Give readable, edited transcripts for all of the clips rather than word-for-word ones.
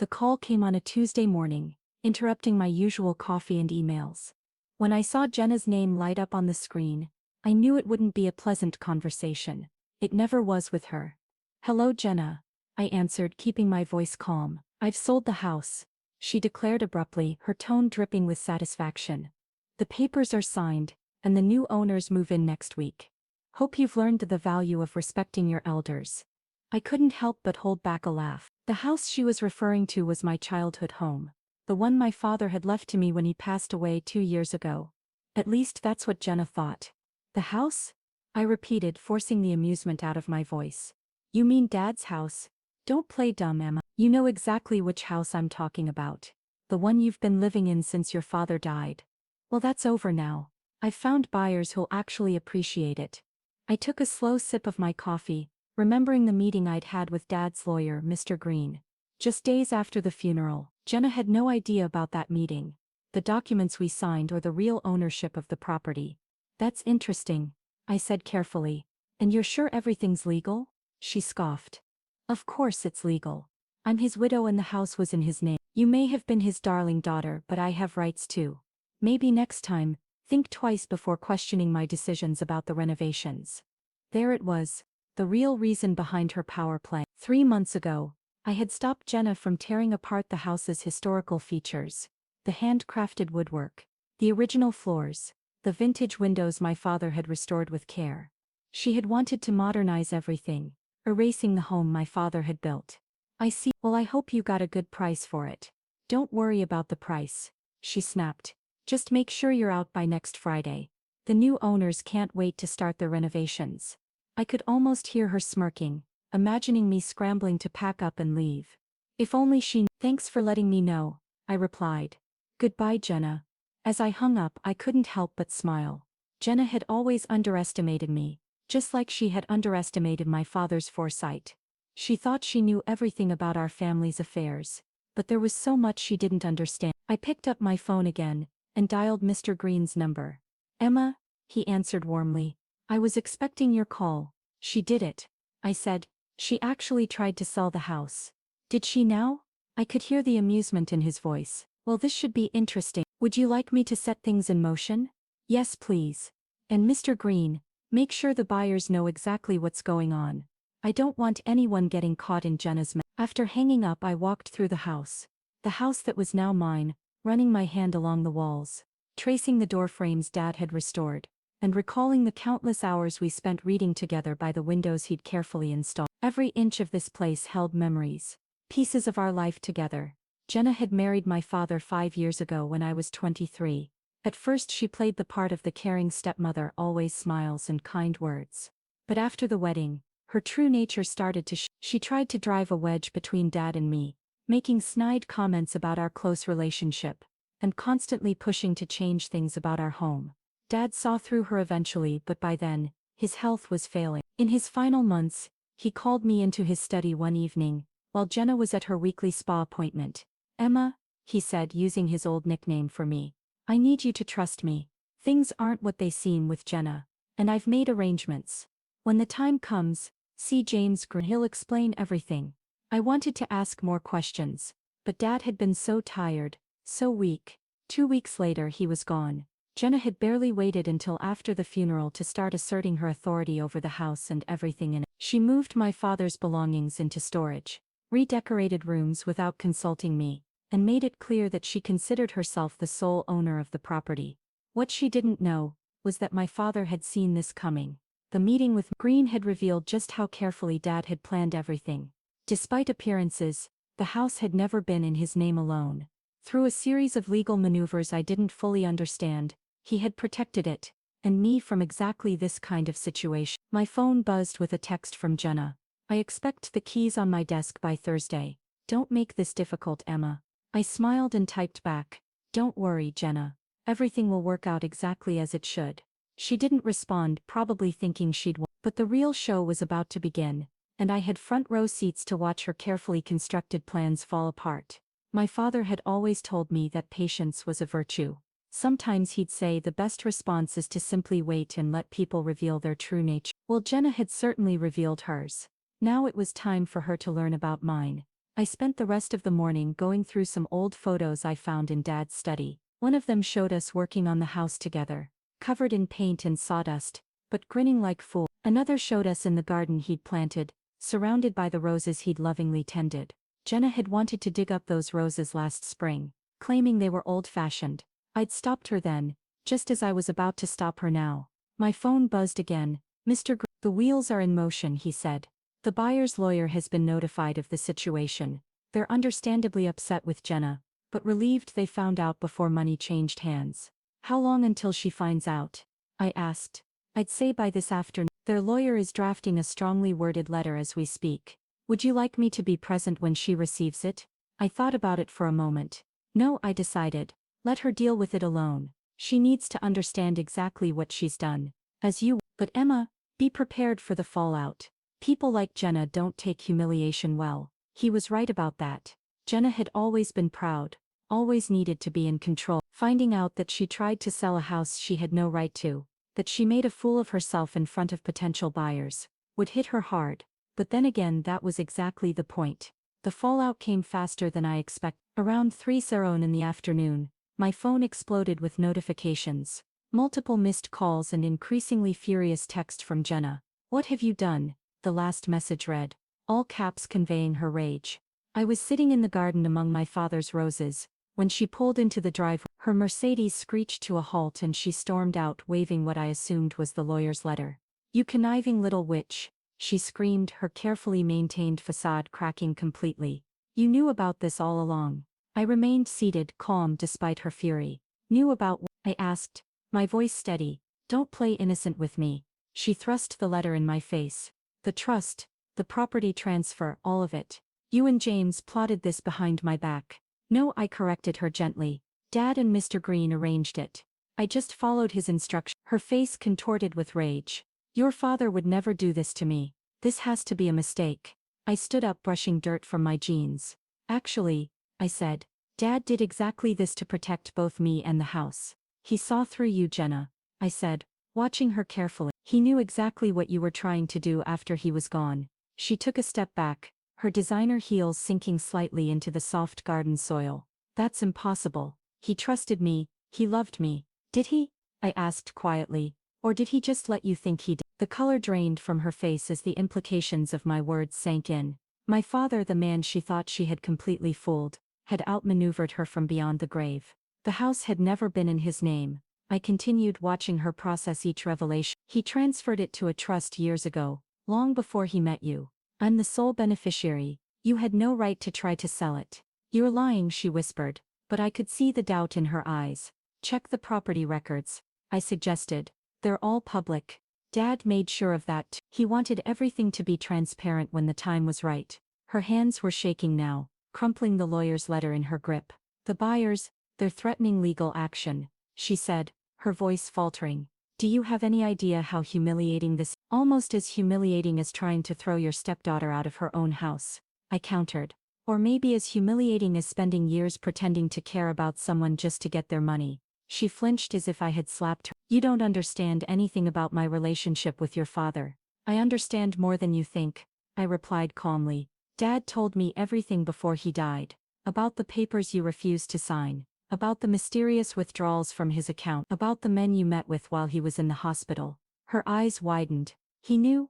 The call came on a Tuesday morning, interrupting my usual coffee and emails. When I saw Jenna's name light up on the screen, I knew it wouldn't be a pleasant conversation. It never was with her. "Hello, Jenna," I answered, keeping my voice calm. "I've sold the house," she declared abruptly, her tone dripping with satisfaction. "The papers are signed, and the new owners move in next week. Hope you've learned the value of respecting your elders." I couldn't help but hold back a laugh. The house she was referring to was my childhood home. The one my father had left to me when he passed away 2 years ago. At least that's what Jenna thought. "The house?" I repeated, forcing the amusement out of my voice. "You mean Dad's house? Don't play dumb, Emma. You know exactly which house I'm talking about. The one you've been living in since your father died. Well, that's over now. I've found buyers who'll actually appreciate it." I took a slow sip of my coffee, remembering the meeting I'd had with Dad's lawyer, Mr. Green. Just days after the funeral, Jenna had no idea about that meeting, the documents we signed, or the real ownership of the property. "That's interesting," I said carefully. "And you're sure everything's legal?" She scoffed. "Of course it's legal. I'm his widow and the house was in his name. You may have been his darling daughter, but I have rights too. Maybe next time, think twice before questioning my decisions about the renovations." There it was, the real reason behind her power play. 3 months ago, I had stopped Jenna from tearing apart the house's historical features: the handcrafted woodwork, the original floors, the vintage windows my father had restored with care. She had wanted to modernize everything, erasing the home my father had built. "I see. Well, I hope you got a good price for it." "Don't worry about the price," she snapped. "Just make sure you're out by next Friday. The new owners can't wait to start their renovations." I could almost hear her smirking, imagining me scrambling to pack up and leave. If only she knew. "Thanks for letting me know," I replied. "Goodbye, Jenna." As I hung up, I couldn't help but smile. Jenna had always underestimated me, just like she had underestimated my father's foresight. She thought she knew everything about our family's affairs, but there was so much she didn't understand. I picked up my phone again and dialed Mr. Green's number. "Emma," he answered warmly. "I was expecting your call." "She did it," I said. "She actually tried to sell the house." "Did she now?" I could hear the amusement in his voice. "Well, this should be interesting. Would you like me to set things in motion?" "Yes, please. And Mr. Green, make sure the buyers know exactly what's going on. I don't want anyone getting caught in Jenna's mess." After hanging up, I walked through the house that was now mine, running my hand along the walls, tracing the door frames Dad had restored, and recalling the countless hours we spent reading together by the windows he'd carefully installed. Every inch of this place held memories, pieces of our life together. Jenna had married my father 5 years ago when I was 23. At first she played the part of the caring stepmother, always smiles and kind words. But after the wedding, her true nature started to She tried to drive a wedge between Dad and me, making snide comments about our close relationship, and constantly pushing to change things about our home. Dad saw through her eventually, but by then, his health was failing. In his final months, he called me into his study one evening, while Jenna was at her weekly spa appointment. "Emma," he said, using his old nickname for me, "I need you to trust me. Things aren't what they seem with Jenna, and I've made arrangements. When the time comes, see James Green. He'll explain everything." I wanted to ask more questions, but Dad had been so tired, so weak. 2 weeks later he was gone. Jenna had barely waited until after the funeral to start asserting her authority over the house and everything in it. She moved my father's belongings into storage, redecorated rooms without consulting me, and made it clear that she considered herself the sole owner of the property. What she didn't know was that my father had seen this coming. The meeting with Green had revealed just how carefully Dad had planned everything. Despite appearances, the house had never been in his name alone. Through a series of legal maneuvers I didn't fully understand, he had protected it, and me, from exactly this kind of situation. My phone buzzed with a text from Jenna. "I expect the keys on my desk by Thursday. Don't make this difficult, Emma." I smiled and typed back, "Don't worry, Jenna. Everything will work out exactly as it should." She didn't respond, probably thinking she'd won. But the real show was about to begin, and I had front row seats to watch her carefully constructed plans fall apart. My father had always told me that patience was a virtue. Sometimes he'd say the best response is to simply wait and let people reveal their true nature. Well, Jenna had certainly revealed hers. Now it was time for her to learn about mine. I spent the rest of the morning going through some old photos I found in Dad's study. One of them showed us working on the house together, covered in paint and sawdust, but grinning like fools. Another showed us in the garden he'd planted, surrounded by the roses he'd lovingly tended. Jenna had wanted to dig up those roses last spring, claiming they were old-fashioned. I'd stopped her then, just as I was about to stop her now. My phone buzzed again. The wheels are in motion, he said. The buyer's lawyer has been notified of the situation. They're understandably upset with Jenna, but relieved they found out before money changed hands. How long until she finds out? I asked. I'd say by this afternoon. Their lawyer is drafting a strongly worded letter as we speak. Would you like me to be present when she receives it? I thought about it for a moment. No, I decided. Let her deal with it alone. She needs to understand exactly what she's done. But Emma, be prepared for the fallout. People like Jenna don't take humiliation well. He was right about that. Jenna had always been proud, always needed to be in control. Finding out that she tried to sell a house she had no right to, that she made a fool of herself in front of potential buyers, would hit her hard. But then again, that was exactly the point. The fallout came faster than I expected. Around 3:00 in the afternoon, my phone exploded with notifications. Multiple missed calls and increasingly furious text from Jenna. What have you done? The last message read, all caps conveying her rage. I was sitting in the garden among my father's roses, when she pulled into the driveway. Her Mercedes screeched to a halt and she stormed out waving what I assumed was the lawyer's letter. You conniving little witch, she screamed, her carefully maintained facade cracking completely. You knew about this all along. I remained seated, calm despite her fury. Knew about what? I asked, my voice steady. Don't play innocent with me. She thrust the letter in my face. The trust, the property transfer, all of it. You and James plotted this behind my back. No, I corrected her gently. Dad and Mr. Green arranged it. I just followed his instructions. Her face contorted with rage. Your father would never do this to me. This has to be a mistake. I stood up, brushing dirt from my jeans. Actually, I said, Dad did exactly this to protect both me and the house. He saw through you, Jenna, I said, watching her carefully. He knew exactly what you were trying to do after he was gone. She took a step back, her designer heels sinking slightly into the soft garden soil. That's impossible. He trusted me, he loved me. Did he? I asked quietly. Or did he just let you think he did? The color drained from her face as the implications of my words sank in. My father, the man she thought she had completely fooled, had outmaneuvered her from beyond the grave. The house had never been in his name. I continued, watching her process each revelation. He transferred it to a trust years ago, long before he met you. I'm the sole beneficiary. You had no right to try to sell it. You're lying, she whispered, but I could see the doubt in her eyes. Check the property records, I suggested. They're all public. Dad made sure of that too. He wanted everything to be transparent when the time was right. Her hands were shaking now, crumpling the lawyer's letter in her grip. The buyers, they're threatening legal action, she said, her voice faltering. Do you have any idea how humiliating this? Almost as humiliating as trying to throw your stepdaughter out of her own house, I countered. Or maybe as humiliating as spending years pretending to care about someone just to get their money. She flinched as if I had slapped her. You don't understand anything about my relationship with your father. I understand more than you think, I replied calmly. Dad told me everything before he died. About the papers you refused to sign. About the mysterious withdrawals from his account. About the men you met with while he was in the hospital. Her eyes widened. He knew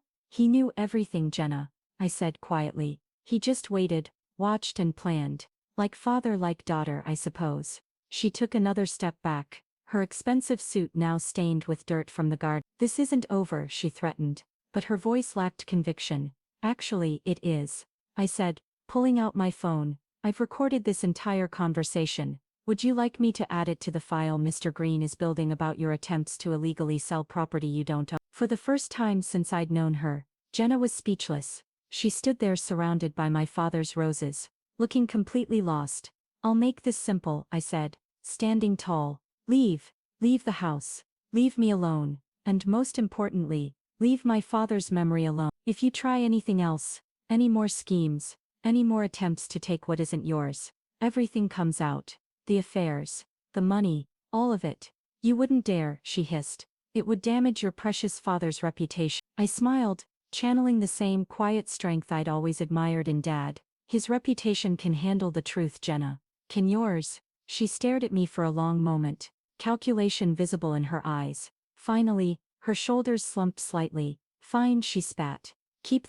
everything, Jenna, I said quietly. He just waited, watched and planned. Like father, like daughter, I suppose. She took another step back, her expensive suit now stained with dirt from the garden. This isn't over, she threatened, but her voice lacked conviction. Actually, it is, I said, pulling out my phone. I've recorded this entire conversation. Would you like me to add it to the file Mr. Green is building about your attempts to illegally sell property you don't own? For the first time since I'd known her, Jenna was speechless. She stood there surrounded by my father's roses, looking completely lost. I'll make this simple, I said, standing tall. Leave the house. Leave me alone. And most importantly, leave my father's memory alone. If you try anything else, any more schemes, any more attempts to take what isn't yours, everything comes out. The affairs, the money, all of it. You wouldn't dare, she hissed. It would damage your precious father's reputation. I smiled, channeling the same quiet strength I'd always admired in Dad. His reputation can handle the truth, Jenna. Can yours? She stared at me for a long moment, calculation visible in her eyes. Finally, her shoulders slumped slightly. Fine, she spat. Keep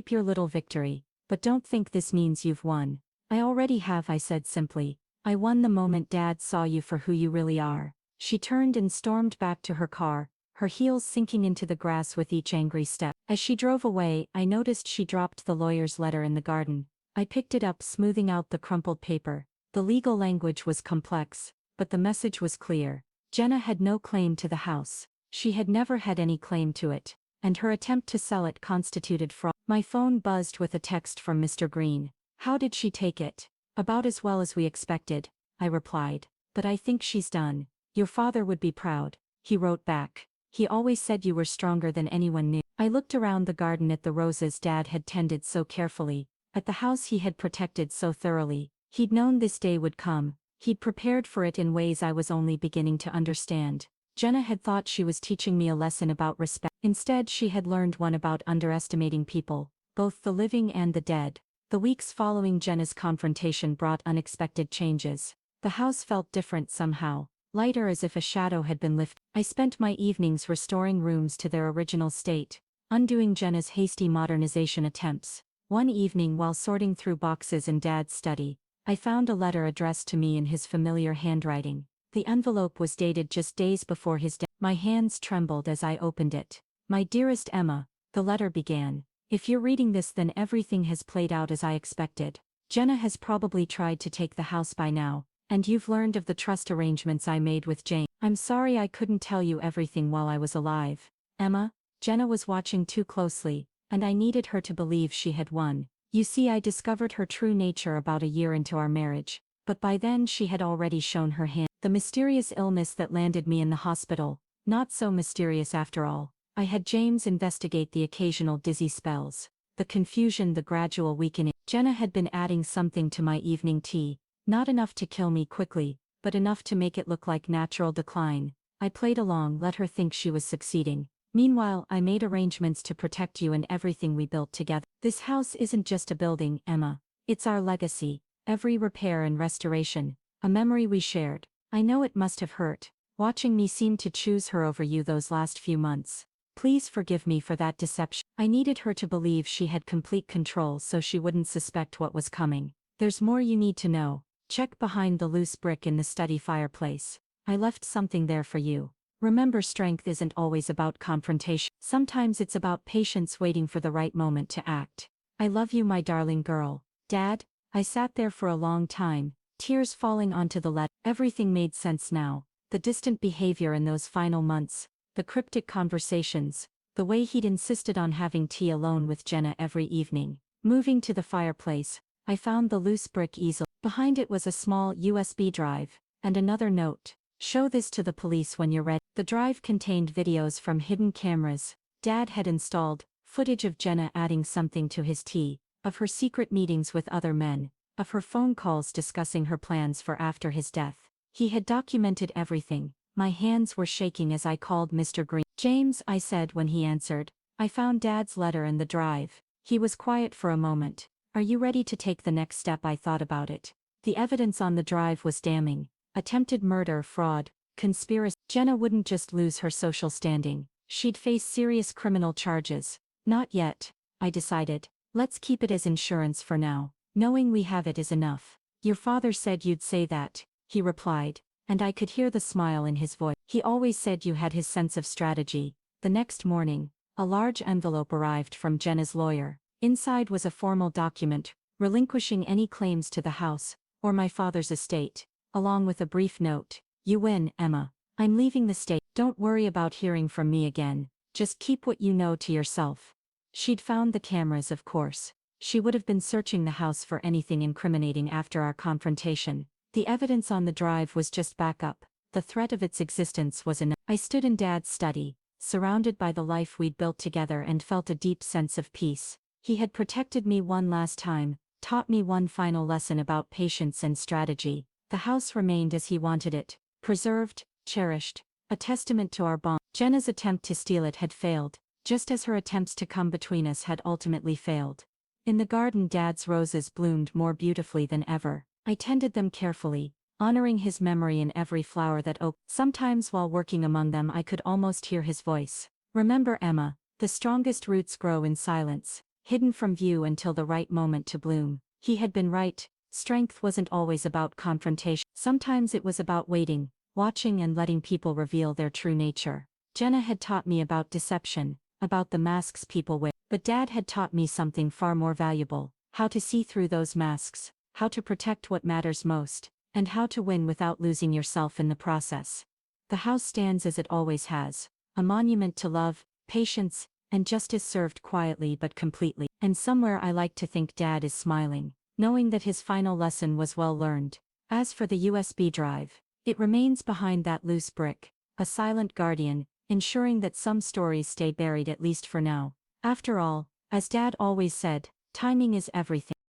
your little victory, but don't think this means you've won. I already have, I said simply. I won the moment Dad saw you for who you really are. She turned and stormed back to her car, her heels sinking into the grass with each angry step. As she drove away, I noticed she dropped the lawyer's letter in the garden. I picked it up, smoothing out the crumpled paper. The legal language was complex, but the message was clear. Jenna had no claim to the house. She had never had any claim to it, and her attempt to sell it constituted fraud. My phone buzzed with a text from Mr. Green. How did she take it? About as well as we expected, I replied. But I think she's done. Your father would be proud, he wrote back. He always said you were stronger than anyone knew. I looked around the garden at the roses Dad had tended so carefully, at the house he had protected so thoroughly. He'd known this day would come. He'd prepared for it in ways I was only beginning to understand. Jenna had thought she was teaching me a lesson about respect. Instead, she had learned one about underestimating people, both the living and the dead. The weeks following Jenna's confrontation brought unexpected changes. The house felt different somehow, lighter, as if a shadow had been lifted. I spent my evenings restoring rooms to their original state, undoing Jenna's hasty modernization attempts. One evening, while sorting through boxes in Dad's study, I found a letter addressed to me in his familiar handwriting. The envelope was dated just days before his death. My hands trembled as I opened it. My dearest Emma, the letter began. If you're reading this, then everything has played out as I expected. Jenna has probably tried to take the house by now, and you've learned of the trust arrangements I made with Jane. I'm sorry I couldn't tell you everything while I was alive. Emma, Jenna was watching too closely, and I needed her to believe she had won. You see, I discovered her true nature about a year into our marriage, but by then she had already shown her hand. The mysterious illness that landed me in the hospital, not so mysterious after all. I had James investigate the occasional dizzy spells, the confusion, the gradual weakening. Jenna had been adding something to my evening tea, not enough to kill me quickly, but enough to make it look like natural decline. I played along, let her think she was succeeding. Meanwhile, I made arrangements to protect you and everything we built together. This house isn't just a building, Emma. It's our legacy, every repair and restoration, a memory we shared. I know it must have hurt, watching me seem to choose her over you those last few months. Please forgive me for that deception. I needed her to believe she had complete control so she wouldn't suspect what was coming. There's more you need to know. Check behind the loose brick in the study fireplace. I left something there for you. Remember, strength isn't always about confrontation. Sometimes it's about patience, waiting for the right moment to act. I love you, my darling girl. Dad? I sat there for a long time, tears falling onto the letter. Everything made sense now. The distant behavior in those final months, the cryptic conversations, the way he'd insisted on having tea alone with Jenna every evening. Moving to the fireplace, I found the loose brick easel. Behind it was a small USB drive, and another note. Show this to the police when you're ready. The drive contained videos from hidden cameras Dad had installed, footage of Jenna adding something to his tea, of her secret meetings with other men, of her phone calls discussing her plans for after his death. He had documented everything. My hands were shaking as I called Mr. Green. James, I said when he answered. I found Dad's letter in the drive. He was quiet for a moment. Are you ready to take the next step? I thought about it. The evidence on the drive was damning. Attempted murder, fraud, conspiracy. Jenna wouldn't just lose her social standing. She'd face serious criminal charges. Not yet, I decided. Let's keep it as insurance for now. Knowing we have it is enough. Your father said you'd say that, he replied, and I could hear the smile in his voice. He always said you had his sense of strategy. The next morning, a large envelope arrived from Jenna's lawyer. Inside was a formal document, relinquishing any claims to the house, or my father's estate, along with a brief note. You win, Emma. I'm leaving the state. Don't worry about hearing from me again. Just keep what you know to yourself. She'd found the cameras, of course. She would have been searching the house for anything incriminating after our confrontation. The evidence on the drive was just backup. The threat of its existence was enough. I stood in Dad's study, surrounded by the life we'd built together, and felt a deep sense of peace. He had protected me one last time, taught me one final lesson about patience and strategy. The house remained as he wanted it, preserved, cherished, a testament to our bond. Jenna's attempt to steal it had failed, just as her attempts to come between us had ultimately failed. In the garden, Dad's roses bloomed more beautifully than ever. I tended them carefully, honoring his memory in every flower that opened. Sometimes while working among them I could almost hear his voice. Remember, Emma, the strongest roots grow in silence, hidden from view until the right moment to bloom. He had been right. Strength wasn't always about confrontation. Sometimes it was about waiting, watching and letting people reveal their true nature. Jenna had taught me about deception, about the masks people wear. But Dad had taught me something far more valuable: how to see through those masks, how to protect what matters most, and how to win without losing yourself in the process. The house stands as it always has, a monument to love, patience, and justice served quietly but completely. And somewhere I like to think Dad is smiling, knowing that his final lesson was well learned. As for the USB drive, it remains behind that loose brick, a silent guardian, ensuring that some stories stay buried at least for now. After all, as Dad always said, timing is everything.